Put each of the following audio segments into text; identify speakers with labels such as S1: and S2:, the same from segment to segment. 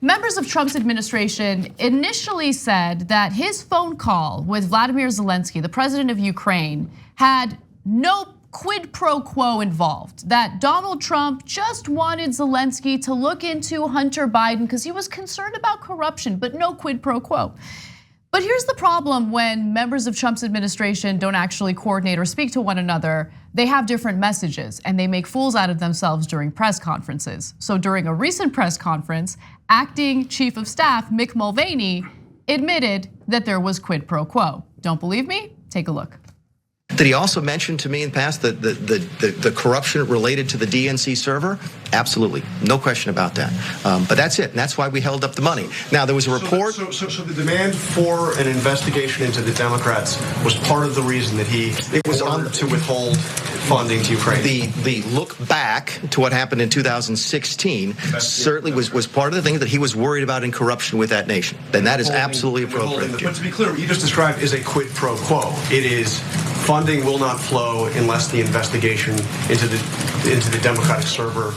S1: Members of Trump's administration initially said that his phone call with Vladimir Zelensky, the president of Ukraine, had no quid pro quo involved, that Donald Trump just wanted Zelensky to look into Hunter Biden because he was concerned about corruption, but no quid pro quo. But here's the problem when members of Trump's administration don't actually coordinate or speak to one another. They have different messages and they make fools out of themselves during press conferences. So during a recent press conference, acting chief of staff Mick Mulvaney admitted that there was quid pro quo. Don't believe me? Take a look.
S2: Did he also mention to me in the past the corruption related to the DNC server? Absolutely, no question about that. But that's it, and that's why we held up the money. Now there was a report.
S3: So the demand for an investigation into the Democrats was part of the reason that he was ordered to withhold funding to Ukraine.
S2: The look back to what happened in 2016 certainly was part of the thing that he was worried about in corruption with that nation. Then that is absolutely appropriate.
S3: But to be clear, what you just described is a quid pro quo. It is funding will not flow unless the investigation into the Democratic server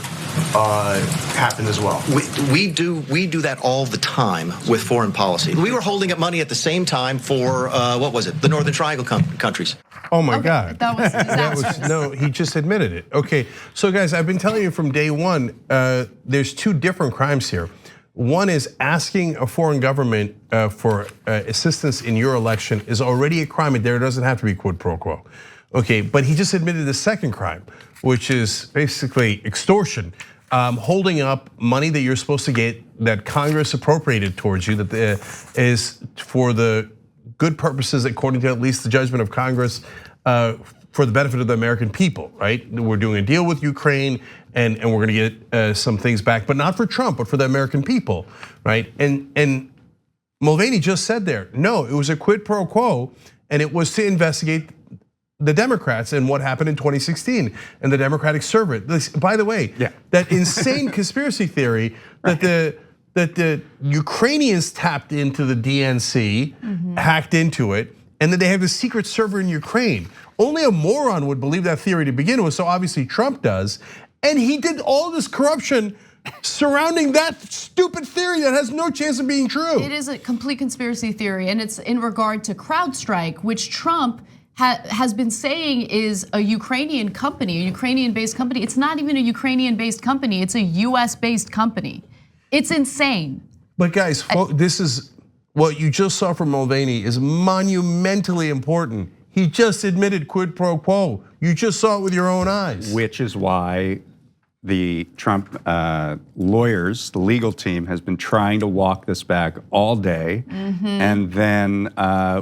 S3: happened as well.
S2: We do that all the time with foreign policy. We were holding up money at the same time for what was it? The Northern Triangle countries.
S4: Oh my God!
S1: That was disastrous.
S4: No, he just admitted it. Okay, so guys, I've been telling you from day one. There's two different crimes here. One is asking a foreign government for assistance in your election is already a crime, and there doesn't have to be quid pro quo. Okay, but he just admitted the second crime, which is basically extortion, holding up money that you're supposed to get that Congress appropriated towards you that is for the good purposes, according to at least the judgment of Congress, for the benefit of the American people, right? We're doing a deal with Ukraine and we're gonna get some things back, but not for Trump, but for the American people, right? And Mulvaney just said there, no, it was a quid pro quo and it was to investigate the Democrats and what happened in 2016 and the Democratic server. By the way, that insane conspiracy theory that the Ukrainians tapped into the DNC, hacked into it, and that they have a secret server in Ukraine. Only a moron would believe that theory to begin with, so obviously Trump does. And he did all this corruption surrounding that stupid theory that has no chance of being true.
S1: It is a complete conspiracy theory, and it's in regard to CrowdStrike, which Trump has been saying is a Ukrainian company, a Ukrainian-based company. It's not even a Ukrainian-based company, it's a US-based company. It's insane.
S4: But guys, this is what you just saw from Mulvaney is monumentally important. He just admitted quid pro quo. You just saw it with your own eyes.
S5: Which is why the Trump lawyers, the legal team, has been trying to walk this back all day. And then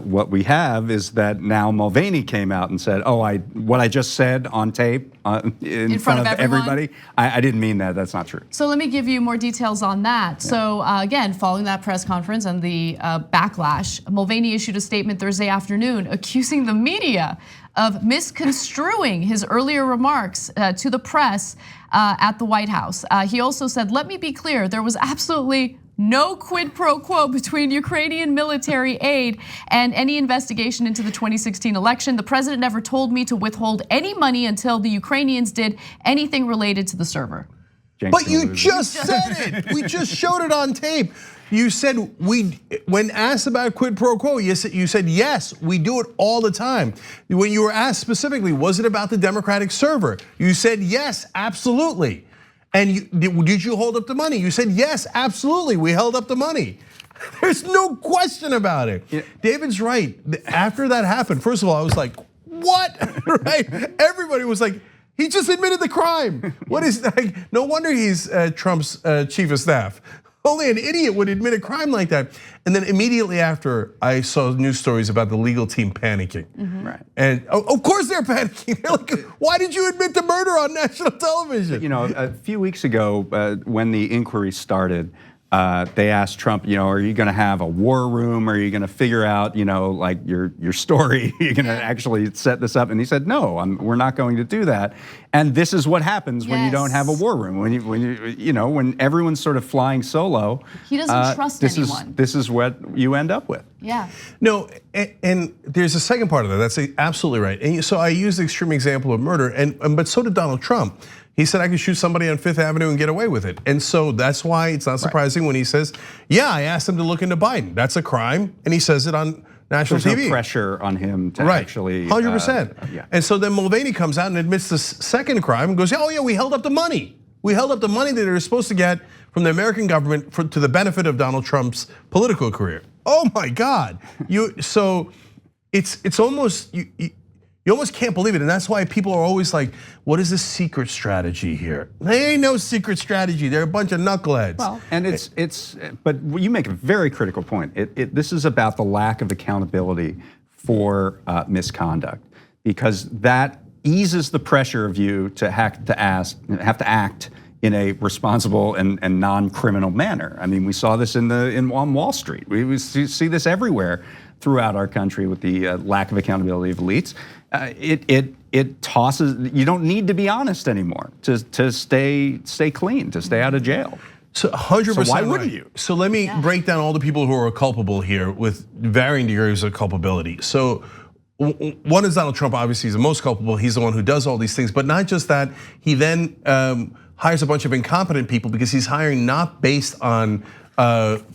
S5: what we have is that now Mulvaney came out and said, oh, what I just said on tape in front of everybody, I didn't mean that, that's not true.
S1: So let me give you more details on that. So again, following that press conference and the backlash, Mulvaney issued a statement Thursday afternoon accusing the media of misconstruing his earlier remarks to the press at the White House. He also said, let me be clear, there was absolutely no quid pro quo between Ukrainian military aid and any investigation into the 2016 election. The president never told me to withhold any money until the Ukrainians did anything related to the server.
S4: But you just said it. We just showed it on tape. You said when asked about quid pro quo, you said yes, we do it all the time. When you were asked specifically, was it about the Democratic server? You said yes, absolutely. And did you hold up the money? You said yes, absolutely, we held up the money. There's no question about it. Yeah. David's right. After that happened, first of all, I was like, what? Right? Everybody was like, he just admitted the crime. What is like? No wonder he's Trump's chief of staff. Only an idiot would admit a crime like that. And then immediately after, I saw news stories about the legal team panicking.
S5: Right.
S4: And of course they're panicking. They're like, why did you admit to murder on national television?
S5: You know, a few weeks ago, when the inquiry started, they asked Trump, are you going to have a war room? Are you going to figure out, like your story? Are you going to actually set this up? And he said, no, we're not going to do that. And this is what happens when you don't have a war room. When everyone's sort of flying solo.
S1: He doesn't trust anyone.
S5: This is what you end up with.
S1: Yeah.
S4: No, and there's a second part of that. That's absolutely right. And so I used the extreme example of murder, but so did Donald Trump. He said I could shoot somebody on Fifth Avenue and get away with it. And so that's why it's not surprising when he says, yeah, I asked him to look into Biden. That's a crime. And he says it on national TV.
S5: There's no pressure on him to actually.
S4: 100%.
S5: Yeah.
S4: And so then Mulvaney comes out and admits the second crime and goes, oh yeah, we held up the money. We held up the money that they were supposed to get from the American government to the benefit of Donald Trump's political career. Oh my God. So it's almost, you almost can't believe it. And that's why people are always like, what is the secret strategy here? There ain't no secret strategy. They're a bunch of knuckleheads.
S5: Well, and but you make a very critical point. This is about the lack of accountability for misconduct, because that eases the pressure of you to have to act in a responsible and non-criminal manner. I mean, we saw this on Wall Street. We see this everywhere throughout our country with the lack of accountability of elites. It tosses. You don't need to be honest anymore to stay clean, to stay out of jail.
S4: So 100%.
S5: So why wouldn't you?
S4: So let me break down all the people who are culpable here with varying degrees of culpability. So one is Donald Trump. Obviously, he's the most culpable. He's the one who does all these things. But not just that. He then hires a bunch of incompetent people because he's hiring not based on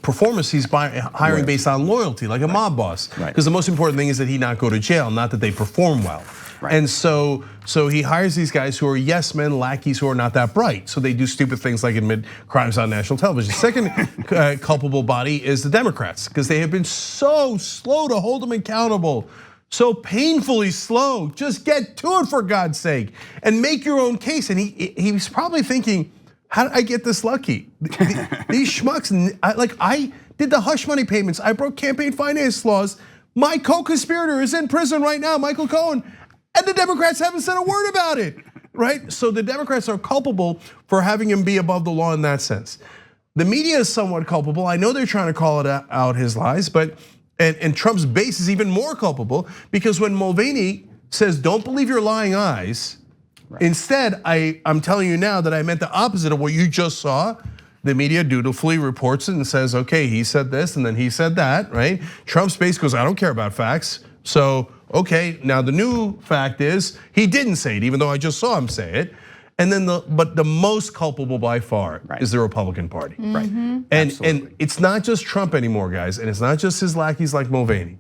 S4: performance, he's hiring based on loyalty, like a mob boss. Because the most important thing is that he not go to jail, not that they perform well. And so he hires these guys who are yes men, lackeys who are not that bright. So they do stupid things like admit crimes on national television. Second culpable body is the Democrats, because they have been so slow to hold them accountable. So painfully slow. Just get to it, for God's sake, and make your own case. And he's probably thinking, how did I get this lucky? These schmucks, I did the hush money payments. I broke campaign finance laws. My co-conspirator is in prison right now, Michael Cohen, and the Democrats haven't said a word about it, right? So the Democrats are culpable for having him be above the law in that sense. The media is somewhat culpable. I know they're trying to call it out his lies, but and Trump's base is even more culpable, because when Mulvaney says, "Don't believe your lying eyes," instead, I'm telling you now that I meant the opposite of what you just saw. The media dutifully reports it and says, okay, he said this and then he said that, right? Trump's base goes, I don't care about facts. So, okay, now the new fact is he didn't say it, even though I just saw him say it. And then but the most culpable by far is the Republican Party. And it's not just Trump anymore, guys, and it's not just his lackeys like Mulvaney.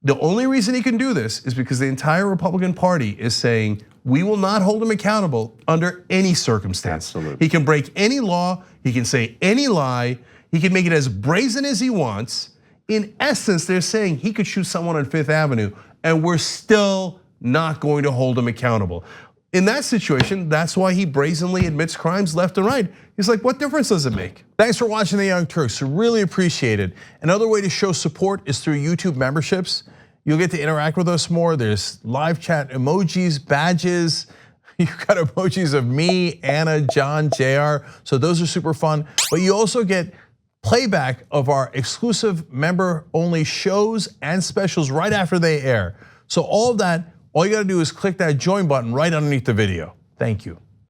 S4: The only reason he can do this is because the entire Republican Party is saying, we will not hold him accountable under any circumstance. He can break any law, he can say any lie, he can make it as brazen as he wants. In essence, they're saying he could shoot someone on Fifth Avenue and we're still not going to hold him accountable. In that situation, that's why he brazenly admits crimes left and right. He's like, what difference does it make? Thanks for watching the Young Turks, really appreciate it. Another way to show support is through YouTube memberships. You'll get to interact with us more. There's live chat emojis, badges. You've got emojis of me, Anna, John, JR. So those are super fun. But you also get playback of our exclusive member-only shows and specials right after they air. So all of that, all you gotta do is click that join button right underneath the video. Thank you.